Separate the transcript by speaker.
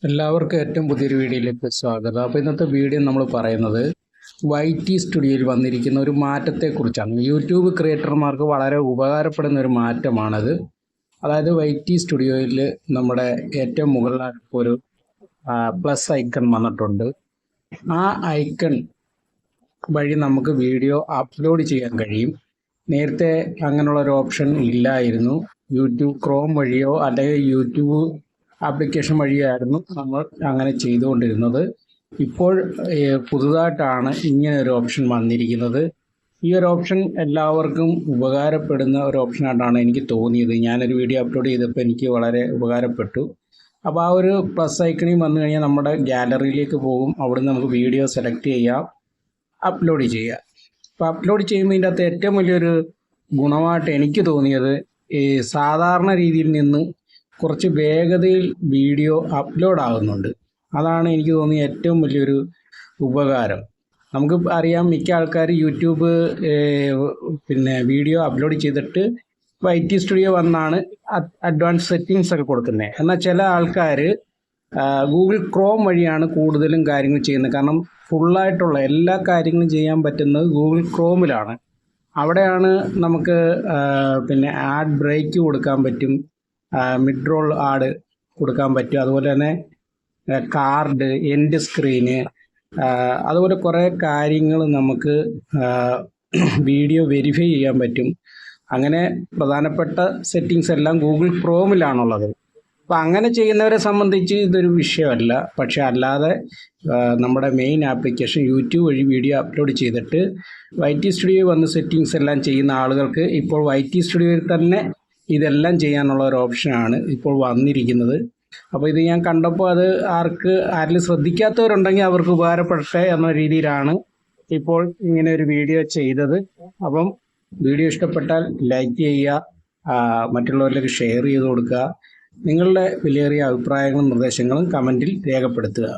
Speaker 1: എല്ലാവർക്കും ഏറ്റവും പുതിയൊരു വീഡിയോയിലേക്ക് സ്വാഗതം. അപ്പോൾ ഇന്നത്തെ വീഡിയോ നമ്മൾ പറയുന്നത് YT സ്റ്റുഡിയോയിൽ വന്നിരിക്കുന്ന ഒരു മാറ്റത്തെക്കുറിച്ചാണ്. യൂട്യൂബ് ക്രിയേറ്റർമാർക്ക് വളരെ ഉപകാരപ്പെടുന്ന ഒരു മാറ്റമാണത്. അതായത് YT സ്റ്റുഡിയോയിൽ നമ്മുടെ ഏറ്റവും മുകളിലായിട്ട് ഒരു പ്ലസ് ഐക്കൺ വന്നിട്ടുണ്ട്. ആ ഐക്കൺ വഴി നമുക്ക് വീഡിയോ അപ്ലോഡ് ചെയ്യാൻ കഴിയും. നേരത്തെ അങ്ങനെയുള്ള ഒരു ഓപ്ഷൻ ഇല്ലായിരുന്നു. യൂട്യൂബ് ക്രോം വഴിയോ അല്ലെങ്കിൽ യൂട്യൂബ് ആപ്ലിക്കേഷൻ വഴിയായിരുന്നു നമ്മൾ അങ്ങനെ ചെയ്തുകൊണ്ടിരുന്നത്. ഇപ്പോൾ പുതുതായിട്ടാണ് ഇങ്ങനെ ഒരു ഓപ്ഷൻ വന്നിരിക്കുന്നത്. ഈ ഒരു ഓപ്ഷൻ എല്ലാവർക്കും ഉപകാരപ്പെടുന്ന ഒരു ഓപ്ഷനായിട്ടാണ് എനിക്ക് തോന്നിയത്. ഞാനൊരു വീഡിയോ അപ്ലോഡ് ചെയ്തപ്പോൾ എനിക്ക് വളരെ ഉപകാരപ്പെട്ടു. അപ്പോൾ ആ ഒരു പ്ലസ് ഐക്കണിൽ വന്നു കഴിഞ്ഞാൽ നമ്മുടെ ഗാലറിയിലേക്ക് പോകും. അവിടുന്ന് നമുക്ക് വീഡിയോ സെലക്ട് ചെയ്യാം, അപ്ലോഡ് ചെയ്യാം. അപ്പോൾ അപ്ലോഡ് ചെയ്യുമ്പോൾ ഇതിൻ്റെ അകത്ത് ഏറ്റവും വലിയൊരു ഗുണമായിട്ട് എനിക്ക് തോന്നിയത് ഈ സാധാരണ രീതിയിൽ നിന്ന് കുറച്ച് വേഗതയിൽ വീഡിയോ അപ്ലോഡ് ആകുന്നുണ്ട്. അതാണ് എനിക്ക് തോന്നിയ ഏറ്റവും വലിയൊരു ഉപകാരം. നമുക്ക് അറിയാം, മിക്ക ആൾക്കാർ യൂട്യൂബ് വീഡിയോ അപ്ലോഡ് ചെയ്തിട്ട് YT സ്റ്റുഡിയോ വന്നാണ് അഡ്വാൻസ് സെറ്റിങ്സ് ഒക്കെ കൊടുക്കുന്നത്. എന്നാൽ ചില ആൾക്കാർ ഗൂഗിൾ ക്രോം വഴിയാണ് കൂടുതലും കാര്യങ്ങൾ ചെയ്യുന്നത്. കാരണം ഫുള്ളായിട്ടുള്ള എല്ലാ കാര്യങ്ങളും ചെയ്യാൻ പറ്റുന്നത് ഗൂഗിൾ ക്രോമിലാണ്. അവിടെയാണ് നമുക്ക് ആഡ് ബ്രേക്ക് കൊടുക്കാൻ പറ്റും, മിഡ് റോൾ ആഡ് കൊടുക്കാൻ പറ്റും, അതുപോലെ തന്നെ കാർഡ്, എൻഡ് സ്ക്രീന്, അതുപോലെ കുറേ കാര്യങ്ങൾ നമുക്ക് വീഡിയോ വെരിഫൈ ചെയ്യാൻ പറ്റും. അങ്ങനെ പ്രധാനപ്പെട്ട സെറ്റിങ്സ് എല്ലാം ഗൂഗിൾ ക്രോമിലാണുള്ളത്. അപ്പോൾ അങ്ങനെ ചെയ്യുന്നവരെ സംബന്ധിച്ച് ഇതൊരു വിഷയമല്ല. പക്ഷേ അല്ലാതെ നമ്മുടെ മെയിൻ ആപ്ലിക്കേഷൻ യൂട്യൂബ് വഴി വീഡിയോ അപ്ലോഡ് ചെയ്തിട്ട് YT സ്റ്റുഡിയോ വന്ന് സെറ്റിങ്സ് എല്ലാം ചെയ്യുന്ന ആളുകൾക്ക് ഇപ്പോൾ YT സ്റ്റുഡിയോയിൽ തന്നെ ഇതെല്ലാം ചെയ്യാനുള്ള ഒരു ഓപ്ഷനാണ് ഇപ്പോൾ വന്നിരിക്കുന്നത്. അപ്പോൾ ഇത് ഞാൻ കണ്ടപ്പോൾ അത് ആരെങ്കിലും ശ്രദ്ധിക്കാത്തവരുണ്ടെങ്കിൽ അവർക്ക് ഉപകാരപ്പെടട്ടെ എന്ന രീതിയിലാണ് ഇപ്പോൾ ഇങ്ങനെ ഒരു വീഡിയോ ചെയ്തത്. അപ്പം വീഡിയോ ഇഷ്ടപ്പെട്ടാൽ ലൈക്ക് ചെയ്യുക, മറ്റുള്ളവരിലേക്ക് ഷെയർ ചെയ്ത് കൊടുക്കുക. നിങ്ങളുടെ വിലയേറിയ അഭിപ്രായങ്ങളും നിർദ്ദേശങ്ങളും കമൻറ്റിൽ രേഖപ്പെടുത്തുക.